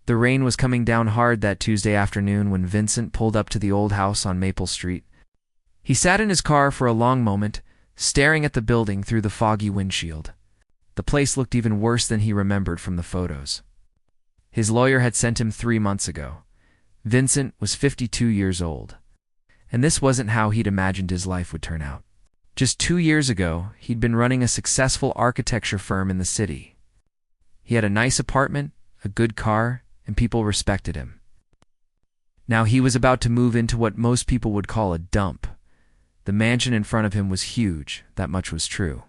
The rain was coming down hard that Tuesday afternoon when Vincent pulled up to the old house on Maple Street. He sat in his car for a long moment, staring at the building through the foggy windshield. The place looked even worse than he remembered from the photos. His lawyer had sent him 3 months ago. Vincent was 52 years old. And this wasn't how he'd imagined his life would turn out. Just 2 years ago, he'd been running a successful architecture firm in the city. He had a nice apartment, a good car, and people respected him. Now he was about to move into what most people would call a dump. The mansion in front of him was huge, that much was true.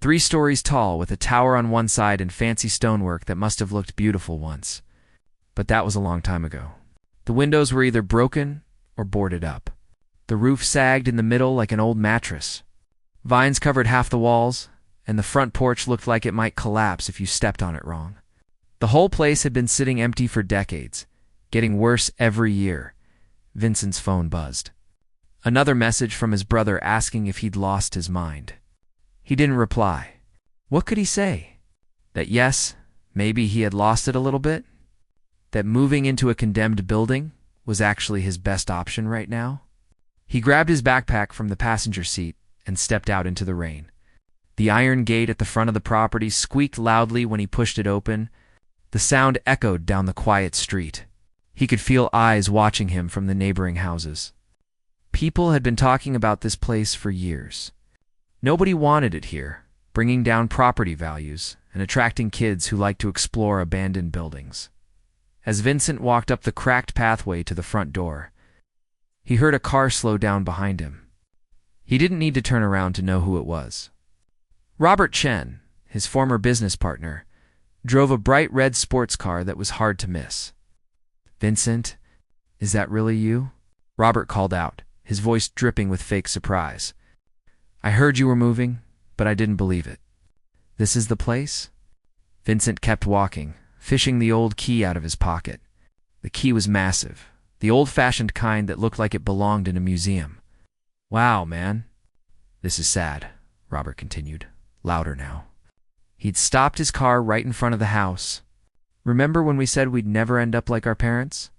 3 stories tall, with a tower on one side and fancy stonework that must have looked beautiful once. But that was a long time ago. The windows were either broken or boarded up. The roof sagged in the middle like an old mattress. Vines covered half the walls, and the front porch looked like it might collapse if you stepped on it wrong. The whole place had been sitting empty for decades, getting worse every year. Vincent's phone buzzed. Another message from his brother asking if he'd lost his mind. He didn't reply. What could he say? That yes, maybe he had lost it a little bit? That moving into a condemned building was actually his best option right now? He grabbed his backpack from the passenger seat and stepped out into the rain. The iron gate at the front of the property squeaked loudly when he pushed it open. The sound echoed down the quiet street. He could feel eyes watching him from the neighboring houses. People had been talking about this place for years. Nobody wanted it here, bringing down property values and attracting kids who liked to explore abandoned buildings. As Vincent walked up the cracked pathway to the front door, he heard a car slow down behind him. He didn't need to turn around to know who it was. Robert Chen, his former business partner, drove a bright red sports car that was hard to miss. "Vincent, is that really you?" Robert called out, his voice dripping with fake surprise. "I heard you were moving, but I didn't believe it. This is the place?" Vincent kept walking, fishing the old key out of his pocket. The key was massive, the old-fashioned kind that looked like it belonged in a museum. "Wow, man." "This is sad," Robert continued, louder now. He'd stopped his car right in front of the house. "Remember when we said we'd never end up like our parents?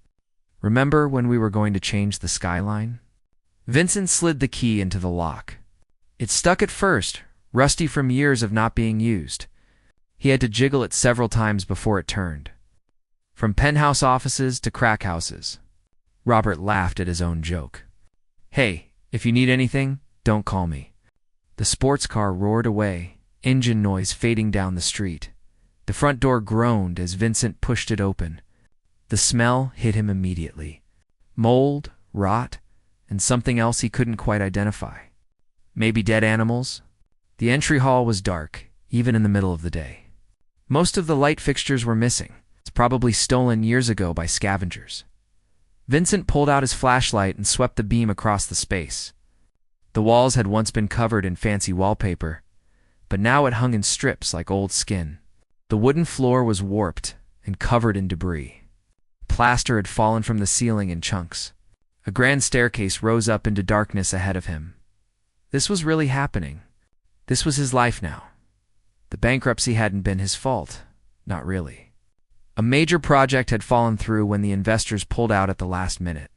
Remember when we were going to change the skyline?" Vincent slid the key into the lock. It stuck at first, rusty from years of not being used. He had to jiggle it several times before it turned. From penthouse offices to crack houses. Robert laughed at his own joke. "Hey, if you need anything, don't call me." The sports car roared away, engine noise fading down the street. The front door groaned as Vincent pushed it open. The smell hit him immediately. Mold, rot, and something else he couldn't quite identify. Maybe dead animals? The entry hall was dark, even in the middle of the day. Most of the light fixtures were missing. It's probably stolen years ago by scavengers. Vincent pulled out his flashlight and swept the beam across the space. The walls had once been covered in fancy wallpaper, but now it hung in strips like old skin. The wooden floor was warped and covered in debris. Plaster had fallen from the ceiling in chunks. A grand staircase rose up into darkness ahead of him. This was really happening. This was his life now. The bankruptcy hadn't been his fault. Not really. A major project had fallen through when the investors pulled out at the last minute.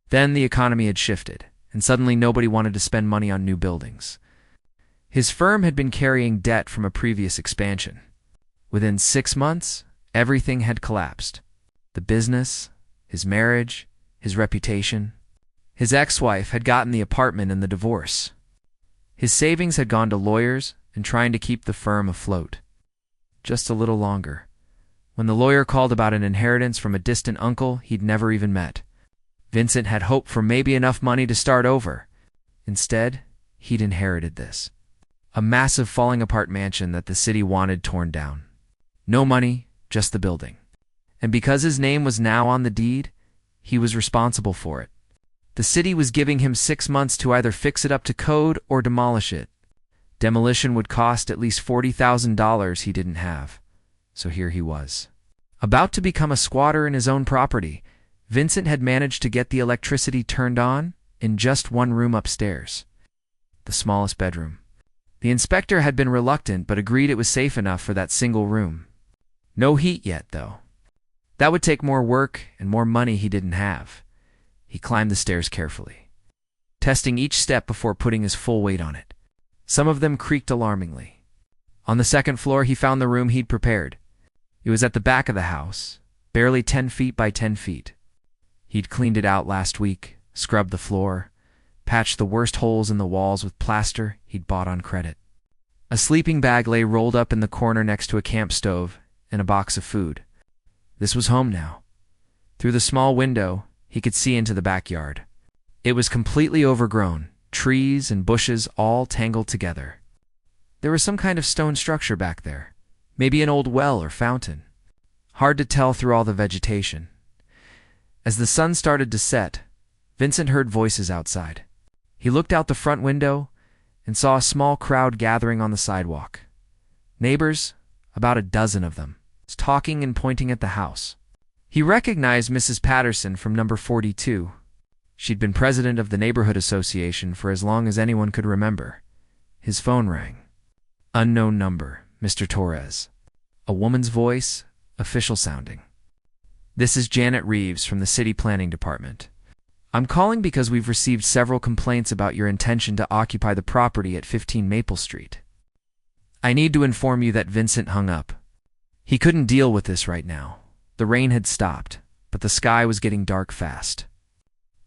Then the economy had shifted, and suddenly nobody wanted to spend money on new buildings. His firm had been carrying debt from a previous expansion. Within 6 months, everything had collapsed. The business, his marriage, his reputation. His ex-wife had gotten the apartment and the divorce. His savings had gone to lawyers and trying to keep the firm afloat. Just a little longer. When the lawyer called about an inheritance from a distant uncle he'd never even met, Vincent had hoped for maybe enough money to start over. Instead, he'd inherited this. A massive falling-apart mansion that the city wanted torn down. No money, just the building. And because his name was now on the deed, he was responsible for it. The city was giving him 6 months to either fix it up to code or demolish it. Demolition would cost at least $40,000 he didn't have. So here he was. About to become a squatter in his own property, Vincent had managed to get the electricity turned on in just one room upstairs. The smallest bedroom. The inspector had been reluctant but agreed it was safe enough for that single room. No heat yet, though. That would take more work and more money he didn't have. He climbed the stairs carefully, testing each step before putting his full weight on it. Some of them creaked alarmingly. On the second floor, he found the room he'd prepared. It was at the back of the house, barely 10 feet by 10 feet. He'd cleaned it out last week, scrubbed the floor, patched the worst holes in the walls with plaster he'd bought on credit. A sleeping bag lay rolled up in the corner next to a camp stove and a box of food. This was home now. Through the small window, he could see into the backyard. It was completely overgrown, trees and bushes all tangled together. There was some kind of stone structure back there, maybe an old well or fountain. Hard to tell through all the vegetation. As the sun started to set, Vincent heard voices outside. He looked out the front window and saw a small crowd gathering on the sidewalk. Neighbors, about a dozen of them, talking and pointing at the house. He recognized Mrs. Patterson from number 42. She'd been president of the neighborhood association for as long as anyone could remember. His phone rang. Unknown number, Mr. Torres. A woman's voice, official sounding. This is Janet Reeves from the City Planning Department. I'm calling because we've received several complaints about your intention to occupy the property at 15 Maple Street. I need to inform you that Vincent hung up. He couldn't deal with this right now. The rain had stopped, but the sky was getting dark fast.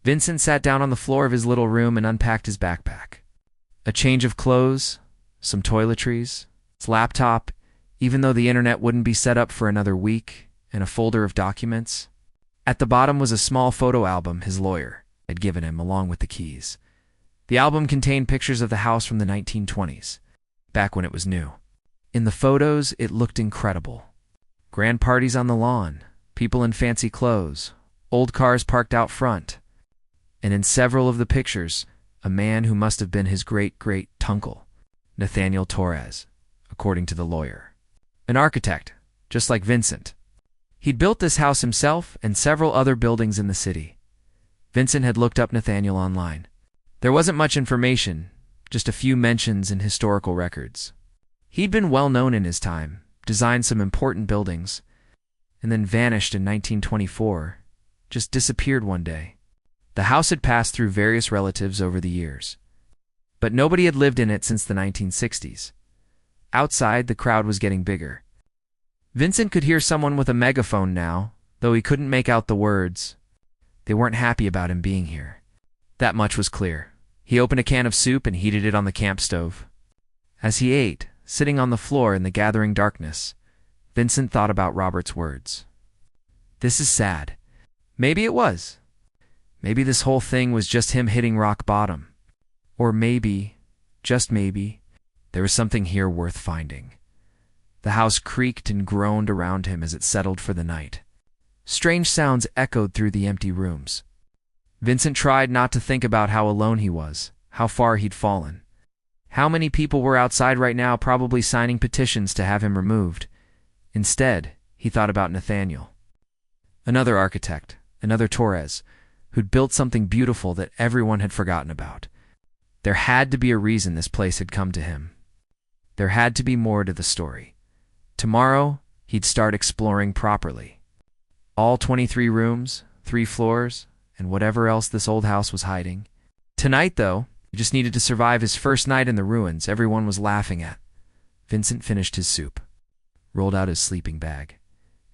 Vincent sat down on the floor of his little room and unpacked his backpack. A change of clothes, some toiletries, his laptop, even though the internet wouldn't be set up for another week, and a folder of documents. At the bottom was a small photo album his lawyer had given him along with the keys. The album contained pictures of the house from the 1920s, back when it was new. In the photos, it looked incredible. Grand parties on the lawn, people in fancy clothes, old cars parked out front. And in several of the pictures, a man who must have been his great-great-uncle, Nathaniel Torres, according to the lawyer. An architect, just like Vincent. He'd built this house himself and several other buildings in the city. Vincent had looked up Nathaniel online. There wasn't much information, just a few mentions in historical records. He'd been well known in his time, designed some important buildings, and then vanished in 1924, just disappeared one day. The house had passed through various relatives over the years, but nobody had lived in it since the 1960s. Outside, the crowd was getting bigger. Vincent could hear someone with a megaphone now, though he couldn't make out the words. They weren't happy about him being here. That much was clear. He opened a can of soup and heated it on the camp stove. As he ate, sitting on the floor in the gathering darkness, Vincent thought about Robert's words. This is sad. Maybe it was. Maybe this whole thing was just him hitting rock bottom. Or maybe, just maybe, there was something here worth finding. The house creaked and groaned around him as it settled for the night. Strange sounds echoed through the empty rooms. Vincent tried not to think about how alone he was, how far he'd fallen. How many people were outside right now probably signing petitions to have him removed. Instead, he thought about Nathaniel. Another architect, another Torres, who'd built something beautiful that everyone had forgotten about. There had to be a reason this place had come to him. There had to be more to the story. Tomorrow, he'd start exploring properly. All 23 rooms, 3 floors, and whatever else this old house was hiding. Tonight, though, he just needed to survive his first night in the ruins everyone was laughing at. Vincent finished his soup, rolled out his sleeping bag,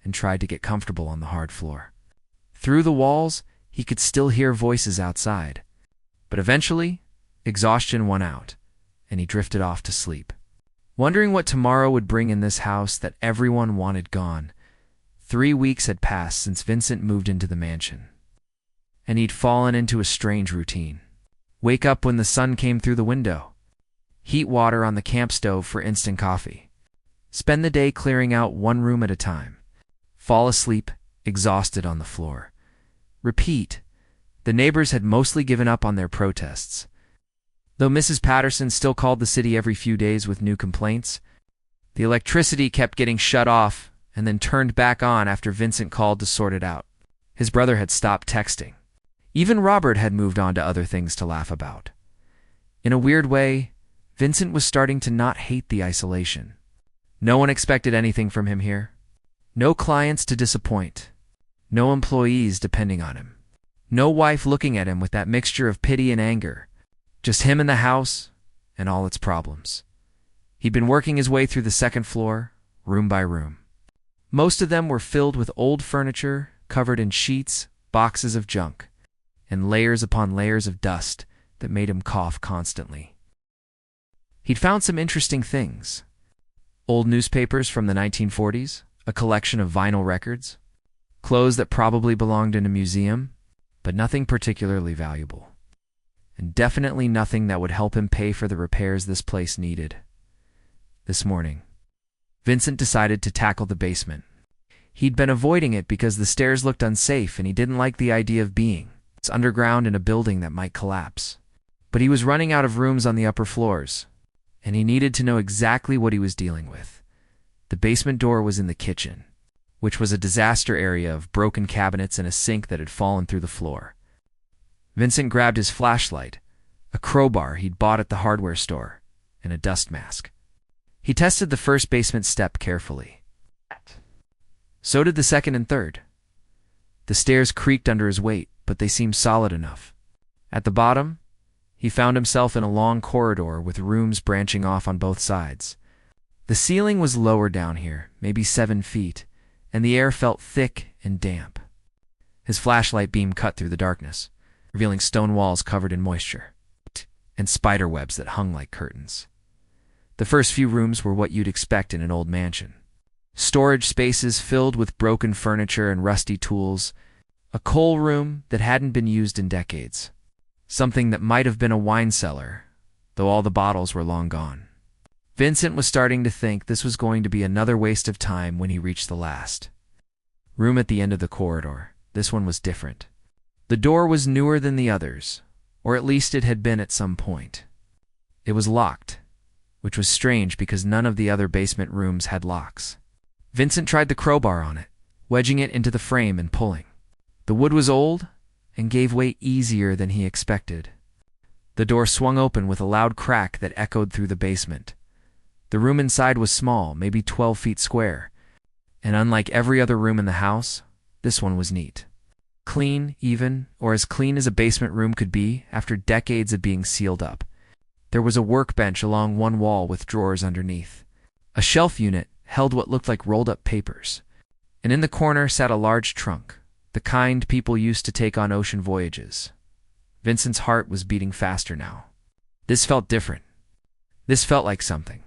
and tried to get comfortable on the hard floor. Through the walls, he could still hear voices outside. But eventually, exhaustion won out, and he drifted off to sleep. Wondering what tomorrow would bring in this house that everyone wanted gone. 3 weeks had passed since Vincent moved into the mansion, and he'd fallen into a strange routine. Wake up when the sun came through the window. Heat water on the camp stove for instant coffee. Spend the day clearing out one room at a time. Fall asleep, exhausted on the floor. Repeat. The neighbors had mostly given up on their protests. Though Mrs. Patterson still called the city every few days with new complaints, the electricity kept getting shut off and then turned back on after Vincent called to sort it out. His brother had stopped texting. Even Robert had moved on to other things to laugh about. In a weird way, Vincent was starting to not hate the isolation. No one expected anything from him here. No clients to disappoint. No employees depending on him. No wife looking at him with that mixture of pity and anger. Just him and the house and all its problems. He'd been working his way through the second floor, room by room. Most of them were filled with old furniture, covered in sheets, boxes of junk, and layers upon layers of dust that made him cough constantly. He'd found some interesting things. Old newspapers from the 1940s, a collection of vinyl records, clothes that probably belonged in a museum, but nothing particularly valuable. And definitely nothing that would help him pay for the repairs this place needed. This morning, Vincent decided to tackle the basement. He'd been avoiding it because the stairs looked unsafe and he didn't like the idea of being underground in a building that might collapse. But he was running out of rooms on the upper floors, and he needed to know exactly what he was dealing with. The basement door was in the kitchen, which was a disaster area of broken cabinets and a sink that had fallen through the floor. Vincent grabbed his flashlight, a crowbar he'd bought at the hardware store, and a dust mask. He tested the first basement step carefully. So did the second and third. The stairs creaked under his weight, but they seemed solid enough. At the bottom, he found himself in a long corridor with rooms branching off on both sides. The ceiling was lower down here, maybe 7 feet, and the air felt thick and damp. His flashlight beam cut through the darkness, revealing stone walls covered in moisture, and spider webs that hung like curtains. The first few rooms were what you'd expect in an old mansion. Storage spaces filled with broken furniture and rusty tools, a coal room that hadn't been used in decades, something that might have been a wine cellar, though all the bottles were long gone. Vincent was starting to think this was going to be another waste of time when he reached the last room at the end of the corridor. This one was different. The door was newer than the others, or at least it had been at some point. It was locked, which was strange because none of the other basement rooms had locks. Vincent tried the crowbar on it, wedging it into the frame and pulling. The wood was old and gave way easier than he expected. The door swung open with a loud crack that echoed through the basement. The room inside was small, maybe 12 feet square, and unlike every other room in the house, this one was neat. Clean, even, or as clean as a basement room could be after decades of being sealed up. There was a workbench along one wall with drawers underneath. A shelf unit held what looked like rolled-up papers, and in the corner sat a large trunk, the kind people used to take on ocean voyages. Vincent's heart was beating faster now. This felt different. This felt like something.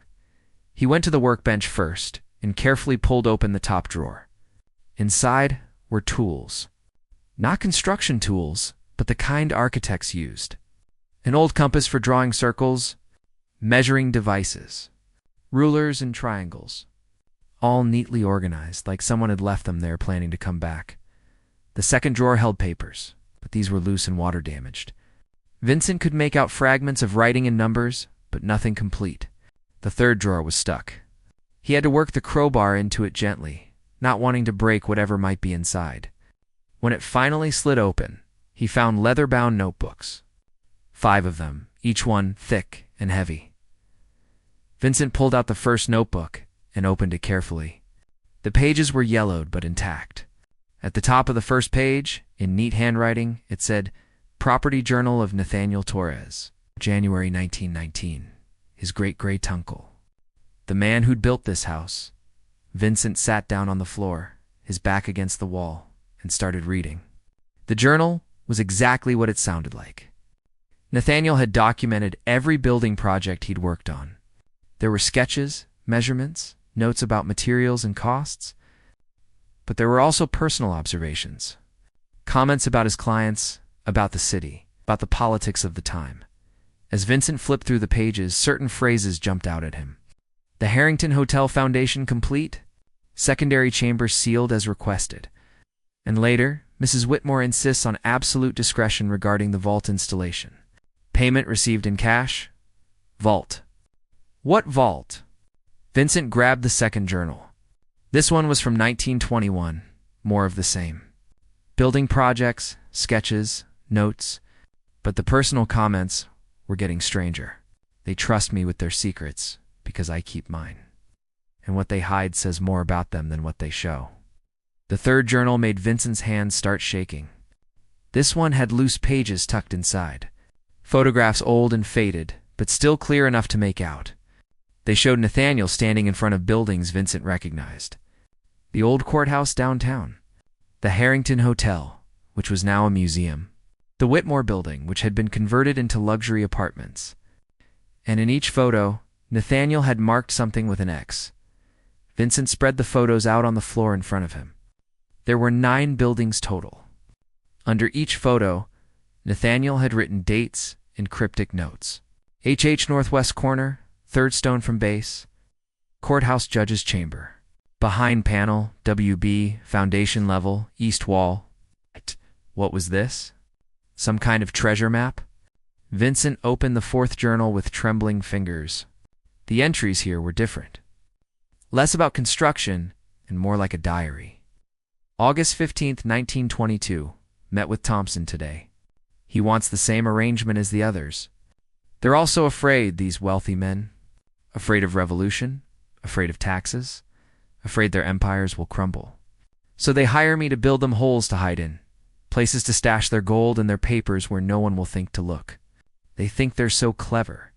He went to the workbench first and carefully pulled open the top drawer. Inside were tools. Not construction tools, but the kind architects used. An old compass for drawing circles, measuring devices, rulers and triangles, all neatly organized like someone had left them there planning to come back. The second drawer held papers, but these were loose and water-damaged. Vincent could make out fragments of writing and numbers, but nothing complete. The third drawer was stuck. He had to work the crowbar into it gently, not wanting to break whatever might be inside. When it finally slid open, he found leather-bound notebooks. 5 of them, each one thick and heavy. Vincent pulled out the first notebook and opened it carefully. The pages were yellowed but intact. At the top of the first page, in neat handwriting, it said, Property Journal of Nathaniel Torres, January 1919, his great-great-uncle. The man who'd built this house. Vincent sat down on the floor, his back against the wall, and started reading. The journal was exactly what it sounded like. Nathaniel had documented every building project he'd worked on. There were sketches, measurements, notes about materials and costs, but there were also personal observations, comments about his clients, about the city, about the politics of the time. As Vincent flipped through the pages, certain phrases jumped out at him. The Harrington Hotel foundation complete, secondary chambers sealed as requested. And later, Mrs. Whitmore insists on absolute discretion regarding the vault installation. Payment received in cash. Vault. What vault? Vincent grabbed the second journal. This one was from 1921, more of the same. Building projects, sketches, notes, but the personal comments were getting stranger. They trust me with their secrets because I keep mine. And what they hide says more about them than what they show. The third journal made Vincent's hands start shaking. This one had loose pages tucked inside. Photographs old and faded, but still clear enough to make out. They showed Nathaniel standing in front of buildings Vincent recognized. The old courthouse downtown. The Harrington Hotel, which was now a museum. The Whitmore building, which had been converted into luxury apartments. And in each photo, Nathaniel had marked something with an X. Vincent spread the photos out on the floor in front of him. There were 9 buildings total. Under each photo, Nathaniel had written dates and cryptic notes. HH Northwest Corner, 3rd stone from base. Courthouse Judge's Chamber. Behind panel, WB, foundation level, east wall. What was this? Some kind of treasure map? Vincent opened the 4th journal with trembling fingers. The entries here were different. Less about construction and more like a diary. August 15th, 1922. Met with Thompson today. He wants the same arrangement as the others. They're also afraid, these wealthy men. Afraid of revolution, afraid of taxes, afraid their empires will crumble. So they hire me to build them holes to hide in, places to stash their gold and their papers where no one will think to look. They think they're so clever.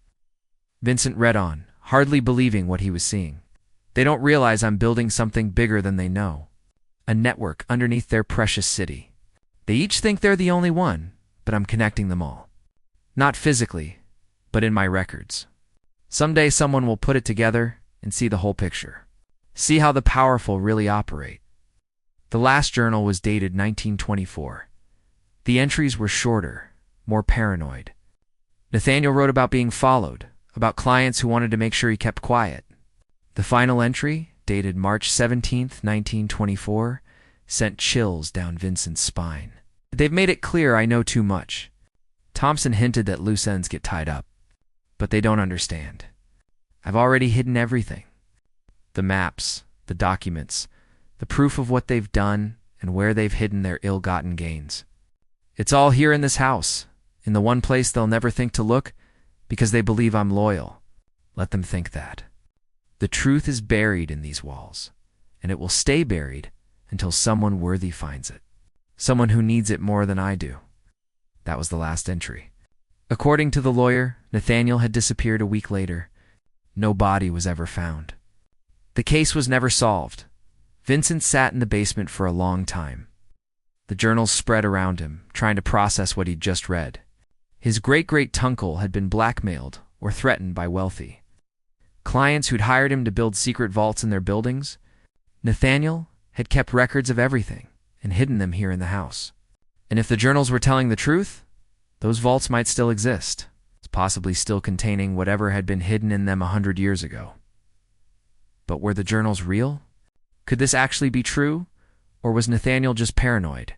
Vincent read on, hardly believing what he was seeing. They don't realize I'm building something bigger than they know. A network underneath their precious city. They each think they're the only one, but I'm connecting them all. Not physically, but in my records. Someday someone will put it together and see the whole picture. See how the powerful really operate. The last journal was dated 1924. The entries were shorter, more paranoid. Nathaniel wrote about being followed, about clients who wanted to make sure he kept quiet. The final entry, dated March 17th, 1924, sent chills down Vincent's spine. They've made it clear I know too much. Thompson hinted that loose ends get tied up. But they don't understand. I've already hidden everything. The maps, the documents, the proof of what they've done and where they've hidden their ill-gotten gains. It's all here in this house, in the one place they'll never think to look because they believe I'm loyal. Let them think that. The truth is buried in these walls, and it will stay buried until someone worthy finds it. Someone who needs it more than I do. That was the last entry. According to the lawyer, Nathaniel had disappeared a week later. No body was ever found. The case was never solved. Vincent sat in the basement for a long time. The journals spread around him, trying to process what he'd just read. His great-great-uncle had been blackmailed or threatened by wealthy clients who'd hired him to build secret vaults in their buildings. Nathaniel had kept records of everything and hidden them here in the house. And if the journals were telling the truth, those vaults might still exist, possibly still containing whatever had been hidden in them 100 years ago. But were the journals real? Could this actually be true? Or was Nathaniel just paranoid?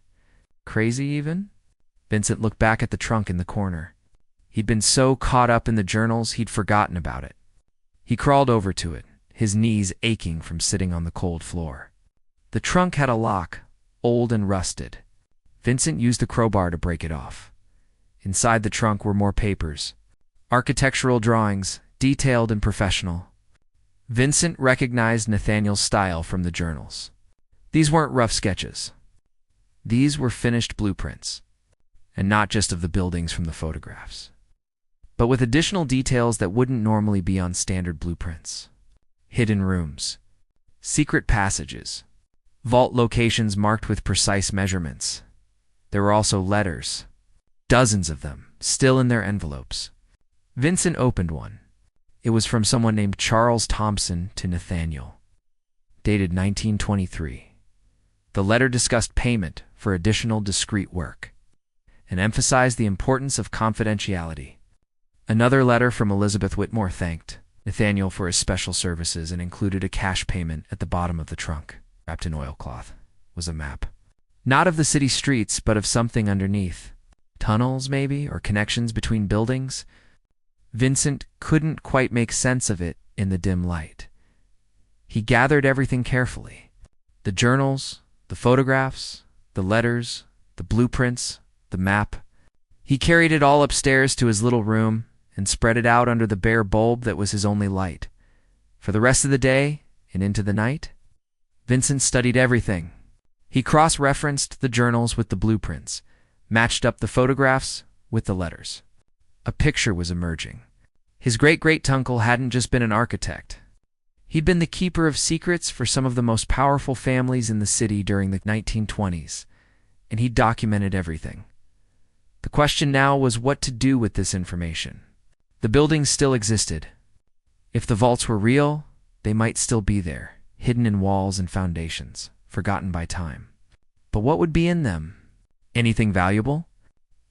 Crazy even? Vincent looked back at the trunk in the corner. He'd been so caught up in the journals he'd forgotten about it. He crawled over to it, his knees aching from sitting on the cold floor. The trunk had a lock, old and rusted. Vincent used the crowbar to break it off. Inside the trunk were more papers. Architectural drawings, detailed and professional. Vincent recognized Nathaniel's style from the journals. These weren't rough sketches. These were finished blueprints, and not just of the buildings from the photographs, but with additional details that wouldn't normally be on standard blueprints. Hidden rooms, secret passages, vault locations marked with precise measurements. There were also letters, dozens of them, still in their envelopes. Vincent opened one. It was from someone named Charles Thompson to Nathaniel, dated 1923. The letter discussed payment for additional discreet work and emphasized the importance of confidentiality. Another letter from Elizabeth Whitmore thanked Nathaniel for his special services and included a cash payment at the bottom of the trunk. Wrapped in oilcloth was a map. Not of the city streets, but of something underneath. Tunnels, maybe, or connections between buildings. Vincent couldn't quite make sense of it in the dim light. He gathered everything carefully. The journals, the photographs, the letters, the blueprints, the map. He carried it all upstairs to his little room and spread it out under the bare bulb that was his only light. For the rest of the day and into the night, Vincent studied everything. He cross-referenced the journals with the blueprints, matched up the photographs with the letters. A picture was emerging. His great-great-uncle hadn't just been an architect. He'd been the keeper of secrets for some of the most powerful families in the city during the 1920s, and he documented everything. The question now was what to do with this information. The buildings still existed. If the vaults were real, they might still be there, hidden in walls and foundations, forgotten by time. But what would be in them? Anything valuable?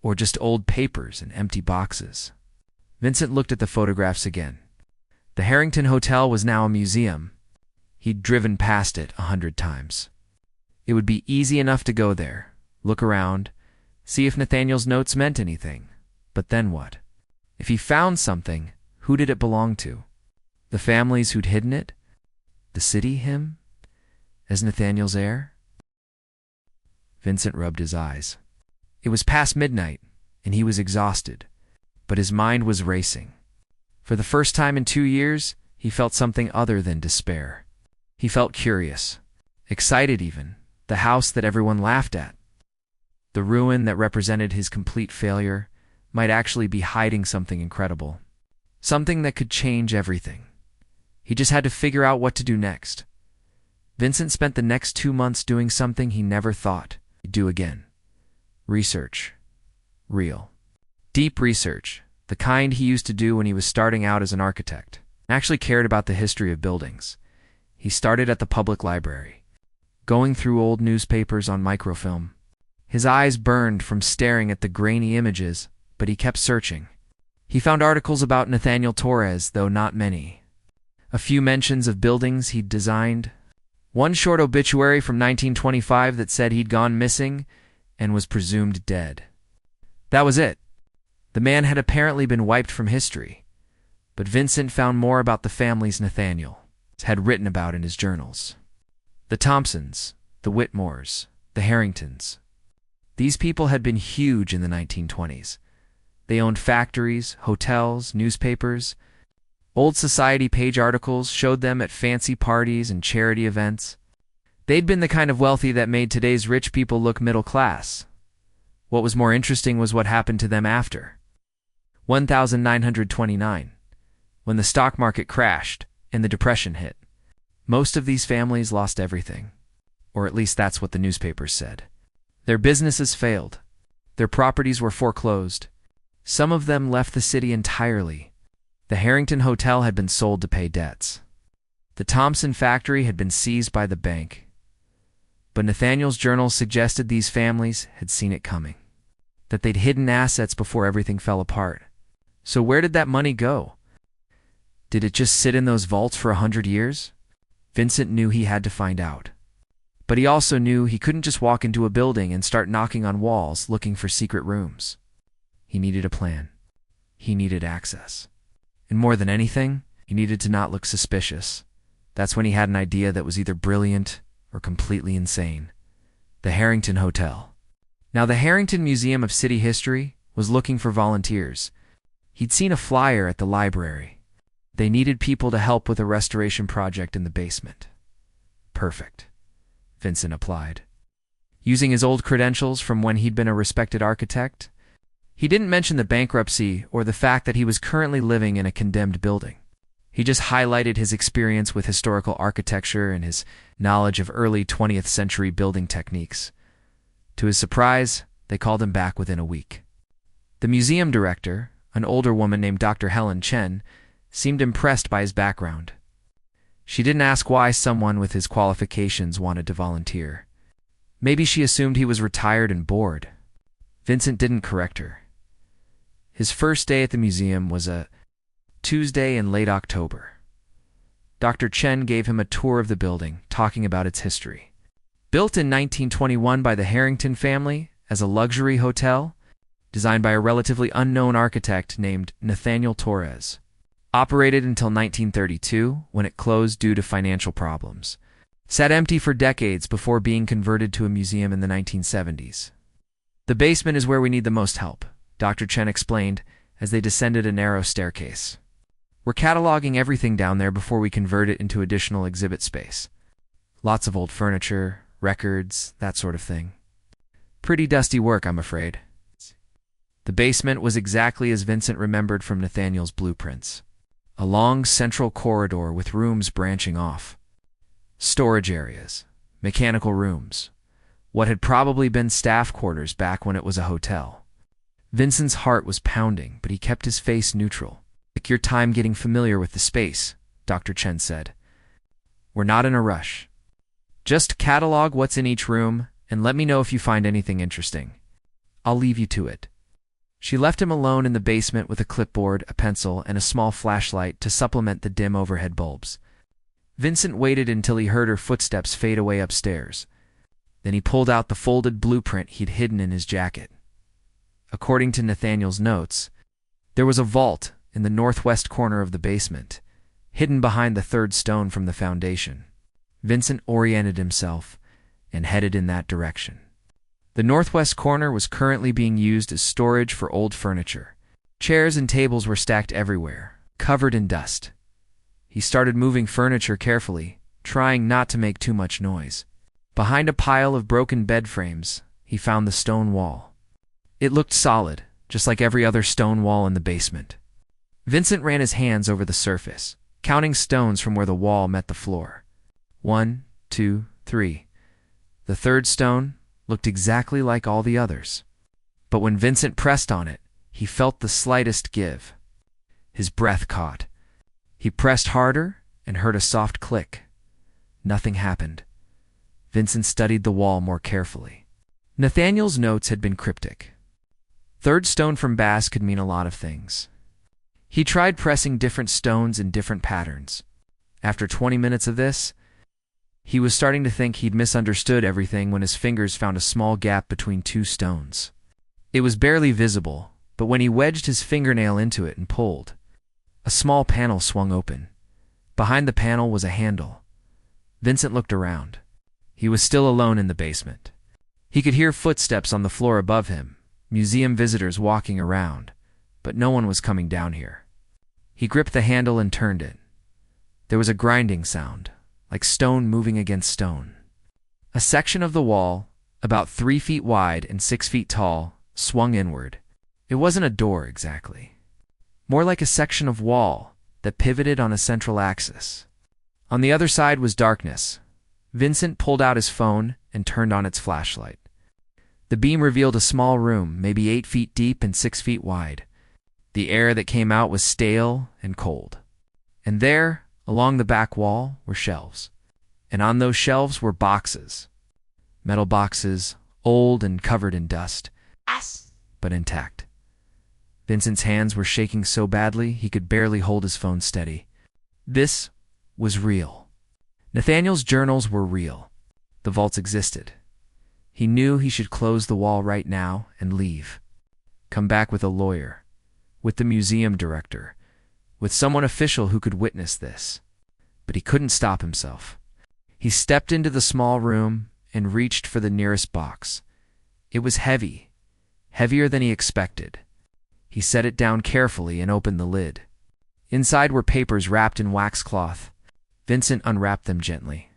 Or just old papers and empty boxes? Vincent looked at the photographs again. The Harrington Hotel was now a museum. He'd driven past it 100 times. It would be easy enough to go there, look around, see if Nathaniel's notes meant anything. But then what? If he found something, who did it belong to? The families who'd hidden it? The city him? As Nathaniel's heir? Vincent rubbed his eyes. It was past midnight, and he was exhausted, but his mind was racing. For the first time in 2 years, he felt something other than despair. He felt curious, excited even, the house that everyone laughed at. The ruin that represented his complete failure might actually be hiding something incredible, something that could change everything. He just had to figure out what to do next. Vincent spent the next 2 months doing something he never thought he'd do again. Research. Real. Deep research, the kind he used to do when he was starting out as an architect. He actually cared about the history of buildings. He started at the public library, going through old newspapers on microfilm. His eyes burned from staring at the grainy images, but he kept searching. He found articles about Nathaniel Torres, though not many. A few mentions of buildings he'd designed. One short obituary from 1925 that said he'd gone missing and was presumed dead. That was it. The man had apparently been wiped from history. But Vincent found more about the families Nathaniel had written about in his journals. The Thompsons, the Whitmores, the Harringtons. These people had been huge in the 1920s. They owned factories, hotels, newspapers. Old society page articles showed them at fancy parties and charity events. They'd been the kind of wealthy that made today's rich people look middle class. What was more interesting was what happened to them after. 1929, when the stock market crashed and the Depression hit. Most of these families lost everything, or at least that's what the newspapers said. Their businesses failed. Their properties were foreclosed. Some of them left the city entirely. The Harrington Hotel had been sold to pay debts. The Thompson factory had been seized by the bank. But Nathaniel's journals suggested these families had seen it coming, that they'd hidden assets before everything fell apart. So where did that money go? Did it just sit in those vaults for 100 years? Vincent knew he had to find out. But he also knew he couldn't just walk into a building and start knocking on walls looking for secret rooms. He needed a plan. He needed access. And more than anything, he needed to not look suspicious. That's when he had an idea that was either brilliant or completely insane. The Harrington Hotel. Now, the Harrington Museum of City History was looking for volunteers. He'd seen a flyer at the library. They needed people to help with a restoration project in the basement. Perfect. Vincent applied. Using his old credentials from when he'd been a respected architect, he didn't mention the bankruptcy or the fact that he was currently living in a condemned building. He just highlighted his experience with historical architecture and his knowledge of early 20th century building techniques. To his surprise, they called him back within a week. The museum director, an older woman named Dr. Helen Chen, seemed impressed by his background. She didn't ask why someone with his qualifications wanted to volunteer. Maybe she assumed he was retired and bored. Vincent didn't correct her. His first day at the museum was a Tuesday in late October. Dr. Chen gave him a tour of the building, talking about its history. Built in 1921 by the Harrington family as a luxury hotel, designed by a relatively unknown architect named Nathaniel Torres. Operated until 1932, when it closed due to financial problems. Sat empty for decades before being converted to a museum in the 1970s. The basement is where we need the most help, Dr. Chen explained as they descended a narrow staircase. We're cataloging everything down there before we convert it into additional exhibit space. Lots of old furniture, records, that sort of thing. Pretty dusty work, I'm afraid. The basement was exactly as Vincent remembered from Nathaniel's blueprints. A long central corridor with rooms branching off. Storage areas, mechanical rooms, what had probably been staff quarters back when it was a hotel. Vincent's heart was pounding, but he kept his face neutral. Take your time getting familiar with the space, Dr. Chen said. We're not in a rush. Just catalog what's in each room and let me know if you find anything interesting. I'll leave you to it. She left him alone in the basement with a clipboard, a pencil, and a small flashlight to supplement the dim overhead bulbs. Vincent waited until he heard her footsteps fade away upstairs. Then he pulled out the folded blueprint he'd hidden in his jacket. According to Nathaniel's notes, there was a vault in the northwest corner of the basement, hidden behind the third stone from the foundation. Vincent oriented himself and headed in that direction. The northwest corner was currently being used as storage for old furniture. Chairs and tables were stacked everywhere, covered in dust. He started moving furniture carefully, trying not to make too much noise. Behind a pile of broken bed frames, he found the stone wall. It looked solid, just like every other stone wall in the basement. Vincent ran his hands over the surface, counting stones from where the wall met the floor. 1, 2, 3. The third stone looked exactly like all the others. But when Vincent pressed on it, he felt the slightest give. His breath caught. He pressed harder and heard a soft click. Nothing happened. Vincent studied the wall more carefully. Nathaniel's notes had been cryptic. Third stone from Bass could mean a lot of things. He tried pressing different stones in different patterns. After 20 minutes of this, he was starting to think he'd misunderstood everything when his fingers found a small gap between two stones. It was barely visible, but when he wedged his fingernail into it and pulled, a small panel swung open. Behind the panel was a handle. Vincent looked around. He was still alone in the basement. He could hear footsteps on the floor above him, museum visitors walking around, but no one was coming down here. He gripped the handle and turned it. There was a grinding sound, like stone moving against stone. A section of the wall, about 3 feet wide and 6 feet tall, swung inward. It wasn't a door exactly. More like a section of wall that pivoted on a central axis. On the other side was darkness. Vincent pulled out his phone and turned on its flashlight. The beam revealed a small room, maybe 8 feet deep and 6 feet wide. The air that came out was stale and cold. And there, along the back wall, were shelves. And on those shelves were boxes. Metal boxes, old and covered in dust, but intact. Vincent's hands were shaking so badly he could barely hold his phone steady. This was real. Nathaniel's journals were real. The vaults existed. He knew he should close the wall right now and leave. Come back with a lawyer, with the museum director, with someone official who could witness this. But he couldn't stop himself. He stepped into the small room and reached for the nearest box. It was heavy, heavier than he expected. He set it down carefully and opened the lid. Inside were papers wrapped in wax cloth. Vincent unwrapped them gently.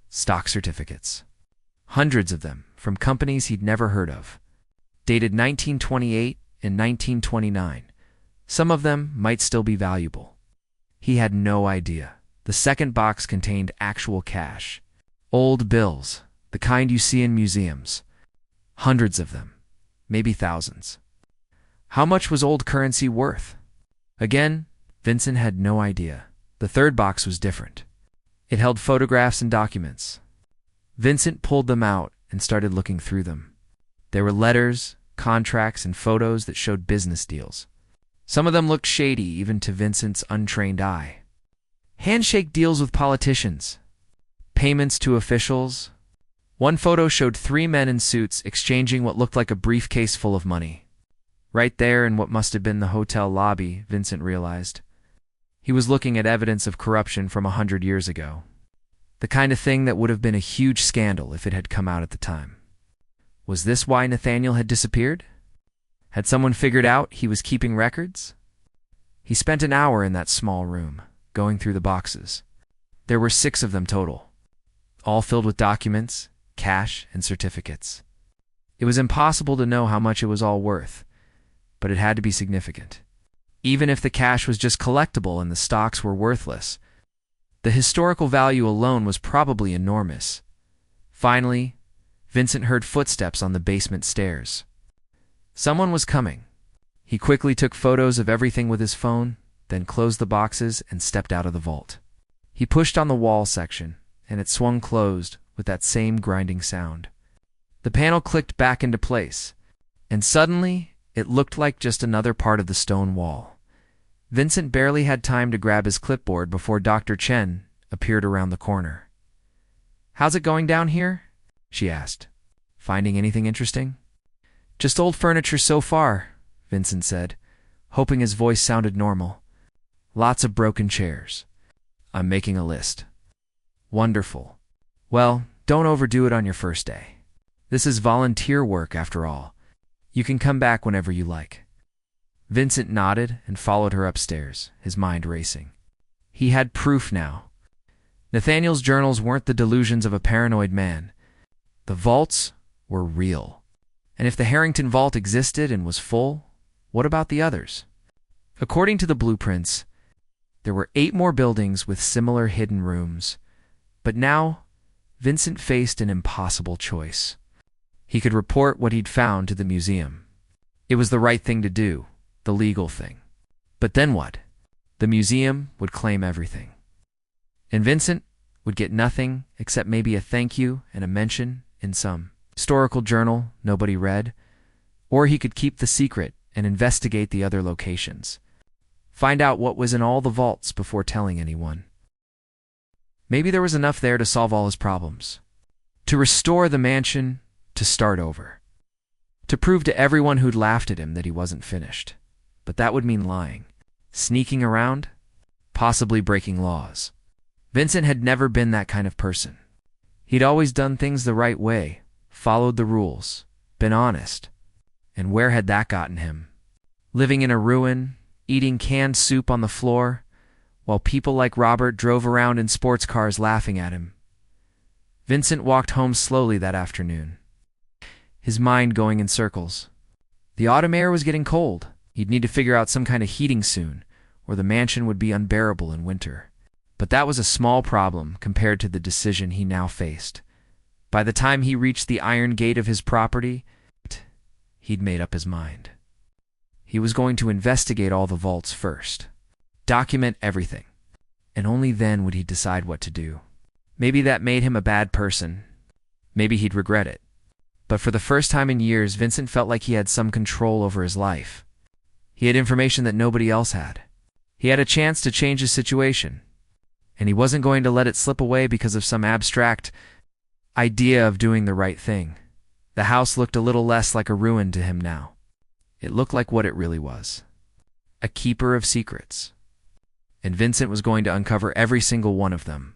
Stock certificates. Hundreds of them, from companies he'd never heard of. Dated 1928 and 1929. Some of them might still be valuable. He had no idea. The second box contained actual cash. Old bills, the kind you see in museums. Hundreds of them, maybe thousands. How much was old currency worth? Again, Vincent had no idea. The third box was different. It held photographs and documents. Vincent pulled them out and started looking through them. There were letters, contracts, and photos that showed business deals. Some of them looked shady even to Vincent's untrained eye. Handshake deals with politicians. Payments to officials. One photo showed 3 men in suits exchanging what looked like a briefcase full of money. Right there in what must have been the hotel lobby, Vincent realized. He was looking at evidence of corruption from 100 years ago. The kind of thing that would have been a huge scandal if it had come out at the time. Was this why Nathaniel had disappeared? Had someone figured out he was keeping records? He spent an hour in that small room, going through the boxes. There were 6 of them total, all filled with documents, cash, and certificates. It was impossible to know how much it was all worth, but it had to be significant. Even if the cash was just collectible and the stocks were worthless, the historical value alone was probably enormous. Finally, Vincent heard footsteps on the basement stairs. Someone was coming. He quickly took photos of everything with his phone, then closed the boxes and stepped out of the vault. He pushed on the wall section, and it swung closed with that same grinding sound. The panel clicked back into place, and suddenly it looked like just another part of the stone wall. Vincent barely had time to grab his clipboard before Dr. Chen appeared around the corner. "How's it going down here?" she asked. "Finding anything interesting?" "Just old furniture so far," Vincent said, hoping his voice sounded normal. "Lots of broken chairs. I'm making a list." "Wonderful. Well, don't overdo it on your first day. This is volunteer work after all. You can come back whenever you like." Vincent nodded and followed her upstairs, his mind racing. He had proof now. Nathaniel's journals weren't the delusions of a paranoid man. The vaults were real. And if the Harrington vault existed and was full, what about the others? According to the blueprints, there were 8 more buildings with similar hidden rooms. But now, Vincent faced an impossible choice. He could report what he'd found to the museum. It was the right thing to do, the legal thing. But then what? The museum would claim everything. And Vincent would get nothing except maybe a thank you and a mention in some historical journal nobody read. Or he could keep the secret and investigate the other locations. Find out what was in all the vaults before telling anyone. Maybe there was enough there to solve all his problems. To restore the mansion, to start over. To prove to everyone who'd laughed at him that he wasn't finished. But that would mean lying. Sneaking around? Possibly breaking laws. Vincent had never been that kind of person. He'd always done things the right way, followed the rules, been honest. And where had that gotten him? Living in a ruin, eating canned soup on the floor, while people like Robert drove around in sports cars laughing at him. Vincent walked home slowly that afternoon, his mind going in circles. The autumn air was getting cold. He'd need to figure out some kind of heating soon, or the mansion would be unbearable in winter. But that was a small problem compared to the decision he now faced. By the time he reached the iron gate of his property, he'd made up his mind. He was going to investigate all the vaults first, document everything, and only then would he decide what to do. Maybe that made him a bad person. Maybe he'd regret it. But for the first time in years, Vincent felt like he had some control over his life. He had information that nobody else had. He had a chance to change his situation, and he wasn't going to let it slip away because of some abstract idea of doing the right thing. The house looked a little less like a ruin to him now. It looked like what it really was. A keeper of secrets. And Vincent was going to uncover every single one of them.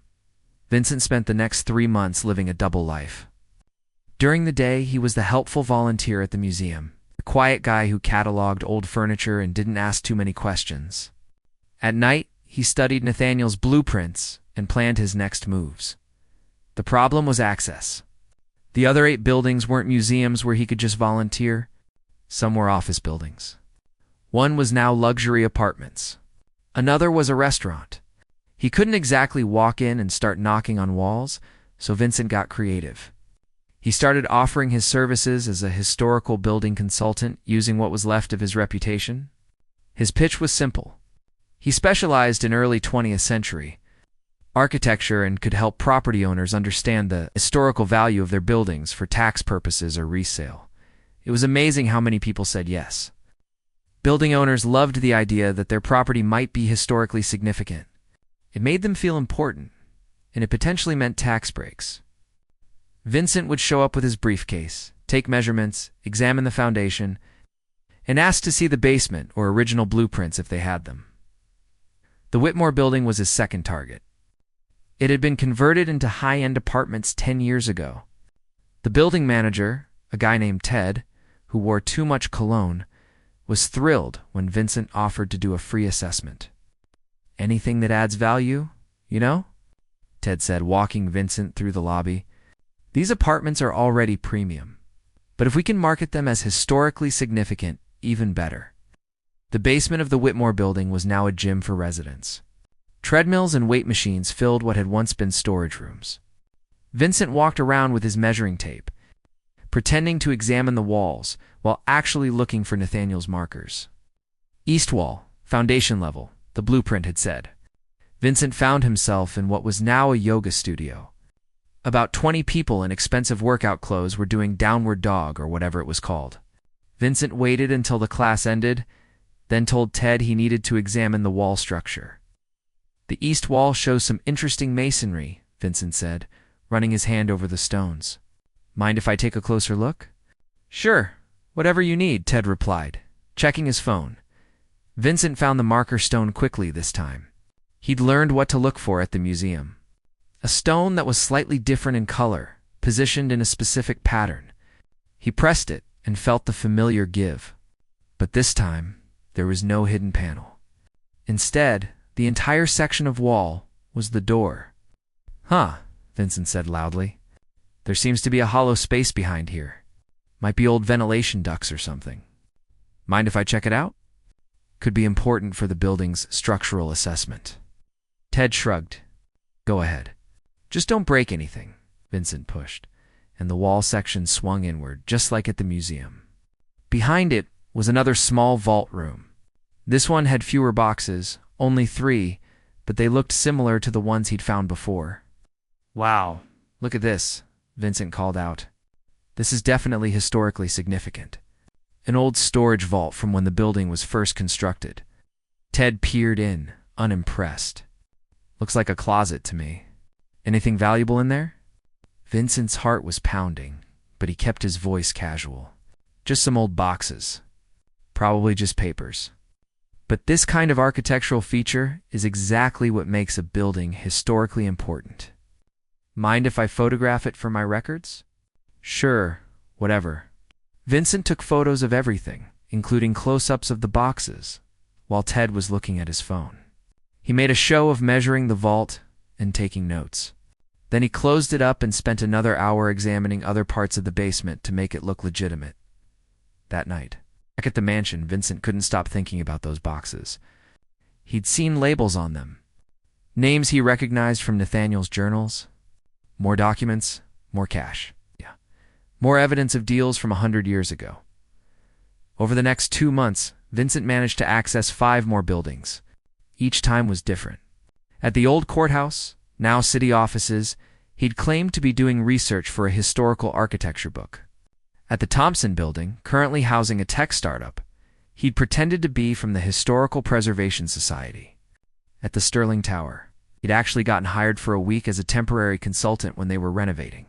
Vincent spent the next 3 months living a double life. During the day, he was the helpful volunteer at the museum, the quiet guy who cataloged old furniture and didn't ask too many questions. At night, he studied Nathaniel's blueprints and planned his next moves. The problem was access. The other 8 buildings weren't museums where he could just volunteer. Some were office buildings. One was now luxury apartments. Another was a restaurant. He couldn't exactly walk in and start knocking on walls, so Vincent got creative. He started offering his services as a historical building consultant using what was left of his reputation. His pitch was simple. He specialized in early 20th century architecture and could help property owners understand the historical value of their buildings for tax purposes or resale. It was amazing how many people said yes. Building owners loved the idea that their property might be historically significant. It made them feel important, and it potentially meant tax breaks. Vincent would show up with his briefcase, take measurements, examine the foundation, and ask to see the basement or original blueprints if they had them. The Whitmore building was his second target. It had been converted into high-end apartments 10 years ago. The building manager, a guy named Ted, who wore too much cologne, was thrilled when Vincent offered to do a free assessment. "Anything that adds value, you know?" Ted said, walking Vincent through the lobby. These apartments are already premium, but if we can market them as historically significant, even better. The basement of the Whitmore building was now a gym for residents. Treadmills and weight machines filled what had once been storage rooms. Vincent walked around with his measuring tape, pretending to examine the walls while actually looking for Nathaniel's markers. East wall, foundation level, the blueprint had said. Vincent found himself in what was now a yoga studio. About 20 people in expensive workout clothes were doing downward dog or whatever it was called. Vincent waited until the class ended, then told Ted he needed to examine the wall structure. The east wall shows some interesting masonry, Vincent said, running his hand over the stones. Mind if I take a closer look? Sure, whatever you need, Ted replied, checking his phone. Vincent found the marker stone quickly this time. He'd learned what to look for at the museum. A stone that was slightly different in color, positioned in a specific pattern. He pressed it and felt the familiar give. But this time, there was no hidden panel. Instead, the entire section of wall was the door. Huh, Vincent said loudly. There seems to be a hollow space behind here. Might be old ventilation ducts or something. Mind if I check it out? Could be important for the building's structural assessment. Ted shrugged. Go ahead. Just don't break anything, Vincent pushed, and the wall section swung inward, just like at the museum. Behind it was another small vault room. This one had fewer boxes, only 3, but they looked similar to the ones he'd found before. Wow, look at this, Vincent called out. This is definitely historically significant. An old storage vault from when the building was first constructed. Ted peered in, unimpressed. Looks like a closet to me. Anything valuable in there? Vincent's heart was pounding, but he kept his voice casual. Just some old boxes. Probably just papers. But this kind of architectural feature is exactly what makes a building historically important. Mind if I photograph it for my records? Sure, whatever. Vincent took photos of everything, including close-ups of the boxes, while Ted was looking at his phone. He made a show of measuring the vault and taking notes. Then he closed it up and spent another hour examining other parts of the basement to make it look legitimate. That night, back at the mansion, Vincent couldn't stop thinking about those boxes. He'd seen labels on them. Names he recognized from Nathaniel's journals. More documents, more cash. Yeah. More evidence of deals from 100 years ago. Over the next 2 months, Vincent managed to access 5 more buildings. Each time was different. At the old courthouse, now city offices, he'd claimed to be doing research for a historical architecture book. At the Thompson building, currently housing a tech startup, he'd pretended to be from the Historical Preservation Society. At the Sterling Tower, he'd actually gotten hired for a week as a temporary consultant when they were renovating.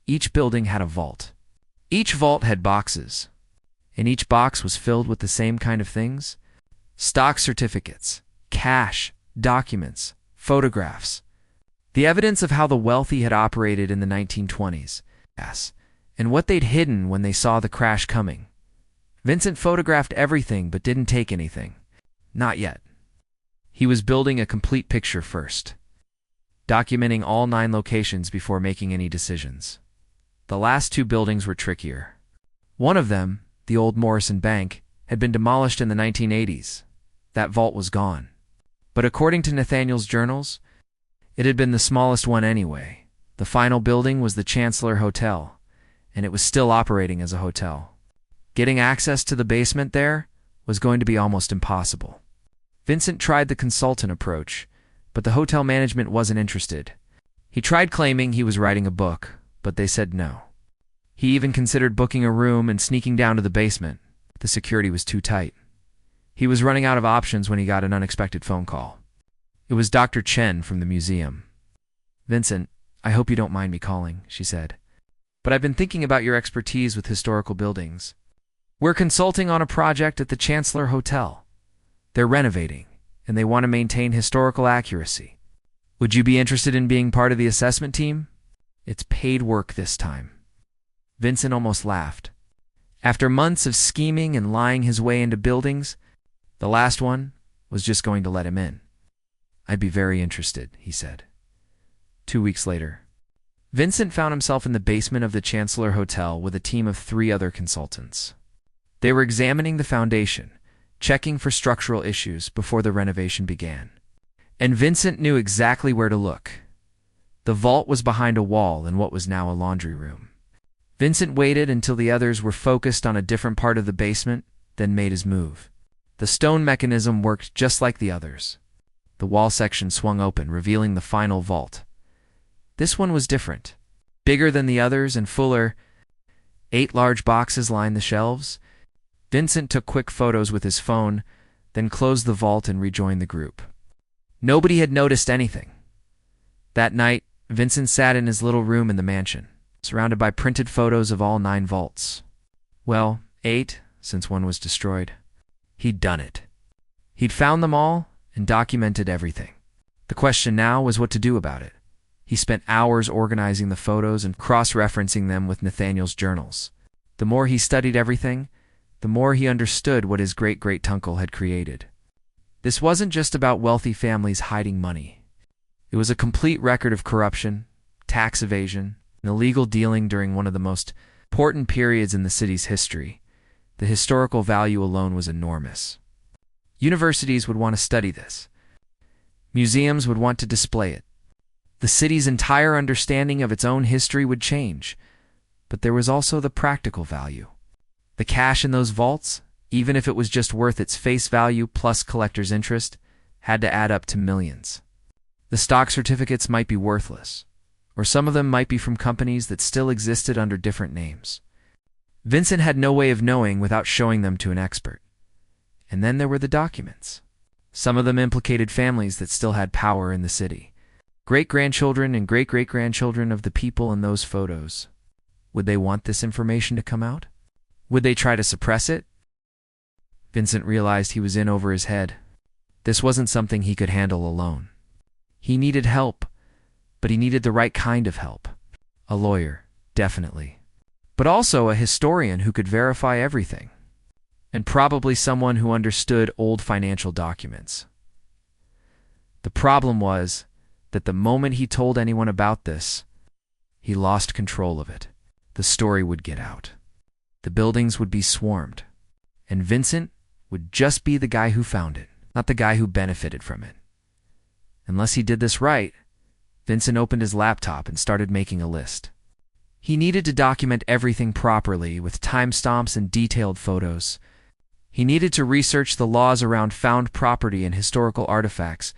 Each building had a vault. Each vault had boxes, and each box was filled with the same kind of things: stock certificates, cash, documents, photographs. The evidence of how the wealthy had operated in the 1920s, yes, and what they'd hidden when they saw the crash coming. Vincent photographed everything but didn't take anything. Not yet. He was building a complete picture first, documenting all 9 locations before making any decisions. The last 2 buildings were trickier. One of them, the old Morrison Bank, had been demolished in the 1980s. That vault was gone. But according to Nathaniel's journals, it had been the smallest one anyway. The final building was the Chancellor Hotel, and it was still operating as a hotel. Getting access to the basement there was going to be almost impossible. Vincent tried the consultant approach, but the hotel management wasn't interested. He tried claiming he was writing a book, but they said no. He even considered booking a room and sneaking down to the basement. The security was too tight. He was running out of options when he got an unexpected phone call. It was Dr. Chen from the museum. "Vincent, I hope you don't mind me calling," she said. "But I've been thinking about your expertise with historical buildings. We're consulting on a project at the Chancellor Hotel. They're renovating, and they want to maintain historical accuracy. Would you be interested in being part of the assessment team? It's paid work this time." Vincent almost laughed. After months of scheming and lying his way into buildings, the last one was just going to let him in. "I'd be very interested," he said. 2 weeks later. Vincent found himself in the basement of the Chancellor Hotel with a team of 3 other consultants. They were examining the foundation, checking for structural issues before the renovation began. And Vincent knew exactly where to look. The vault was behind a wall in what was now a laundry room. Vincent waited until the others were focused on a different part of the basement, then made his move. The stone mechanism worked just like the others. The wall section swung open, revealing the final vault. This one was different. Bigger than the others and fuller. 8 large boxes lined the shelves. Vincent took quick photos with his phone, then closed the vault and rejoined the group. Nobody had noticed anything. That night, Vincent sat in his little room in the mansion, surrounded by printed photos of all 9 vaults. Well, 8, since one was destroyed. He'd done it. He'd found them all and documented everything. The question now was what to do about it. He spent hours organizing the photos and cross-referencing them with Nathaniel's journals. The more he studied everything, the more he understood what his great-great-uncle had created. This wasn't just about wealthy families hiding money. It was a complete record of corruption, tax evasion, and illegal dealing during one of the most important periods in the city's history. The historical value alone was enormous. Universities would want to study this. Museums would want to display it. The city's entire understanding of its own history would change. But there was also the practical value. The cash in those vaults, even if it was just worth its face value plus collector's interest, had to add up to millions. The stock certificates might be worthless, or some of them might be from companies that still existed under different names. Vincent had no way of knowing without showing them to an expert. And then there were the documents. Some of them implicated families that still had power in the city. Great-grandchildren and great-great-grandchildren of the people in those photos. Would they want this information to come out? Would they try to suppress it? Vincent realized he was in over his head. This wasn't something he could handle alone. He needed help, but he needed the right kind of help. A lawyer, definitely. But also a historian who could verify everything. And probably someone who understood old financial documents. The problem was that the moment he told anyone about this, he lost control of it. The story would get out. The buildings would be swarmed. And Vincent would just be the guy who found it, not the guy who benefited from it. Unless he did this right, Vincent opened his laptop and started making a list. He needed to document everything properly with timestamps and detailed photos. He needed to research the laws around found property and historical artifacts.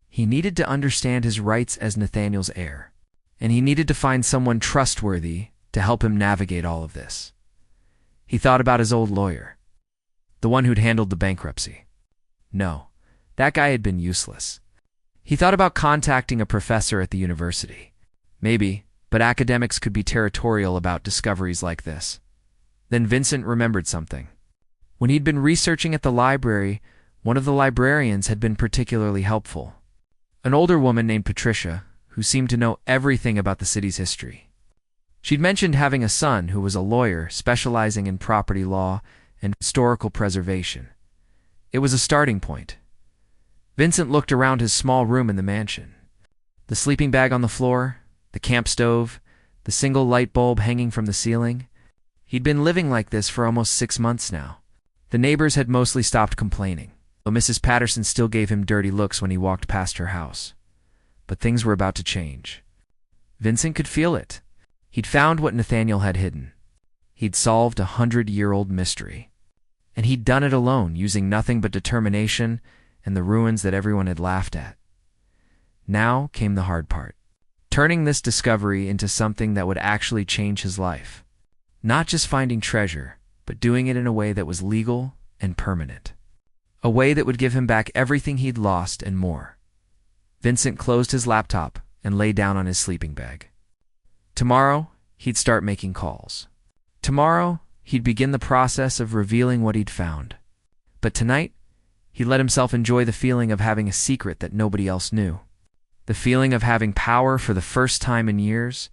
He needed to understand his rights as Nathaniel's heir. And he needed to find someone trustworthy to help him navigate all of this. He thought about his old lawyer, the one who'd handled the bankruptcy. No, that guy had been useless. He thought about contacting a professor at the university. Maybe, but academics could be territorial about discoveries like this. Then Vincent remembered something. When he'd been researching at the library, one of the librarians had been particularly helpful. An older woman named Patricia, who seemed to know everything about the city's history. She'd mentioned having a son who was a lawyer specializing in property law and historical preservation. It was a starting point. Vincent looked around his small room in the mansion. The sleeping bag on the floor, the camp stove, the single light bulb hanging from the ceiling. He'd been living like this for almost 6 months now. The neighbors had mostly stopped complaining, though Mrs. Patterson still gave him dirty looks when he walked past her house. But things were about to change. Vincent could feel it. He'd found what Nathaniel had hidden. He'd solved a 100-year-old mystery. And he'd done it alone, using nothing but determination and the ruins that everyone had laughed at. Now came the hard part. Turning this discovery into something that would actually change his life. Not just finding treasure, but doing it in a way that was legal and permanent. A way that would give him back everything he'd lost and more. Vincent closed his laptop and lay down on his sleeping bag. Tomorrow, he'd start making calls. Tomorrow, he'd begin the process of revealing what he'd found. But tonight, he let himself enjoy the feeling of having a secret that nobody else knew. The feeling of having power for the first time in years.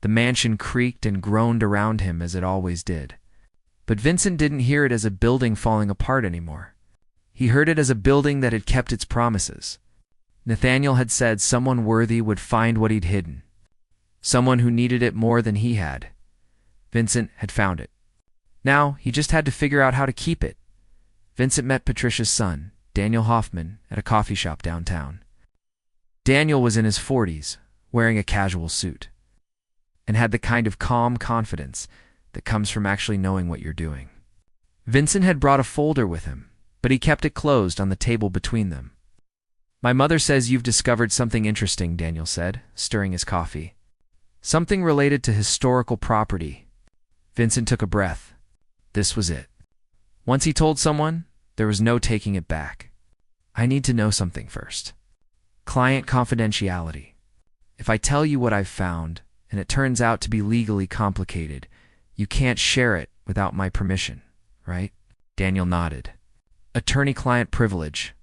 The mansion creaked and groaned around him as it always did. But Vincent didn't hear it as a building falling apart anymore. He heard it as a building that had kept its promises. Nathaniel had said someone worthy would find what he'd hidden. someone who needed it more than he had. Vincent had found it. Now, he just had to figure out how to keep it. Vincent met Patricia's son, Daniel Hoffman, at a coffee shop downtown. Daniel was in his 40s, wearing a casual suit, and had the kind of calm confidence that comes from actually knowing what you're doing. Vincent had brought a folder with him, but he kept it closed on the table between them. "My mother says you've discovered something interesting," Daniel said, stirring his coffee. "Something related to historical property." Vincent took a breath. This was it. Once he told someone, there was no taking it back. "I need to know something first. Client confidentiality. If I tell you what I've found, and it turns out to be legally complicated, you can't share it without my permission, right?" Daniel nodded. "Attorney-client privilege.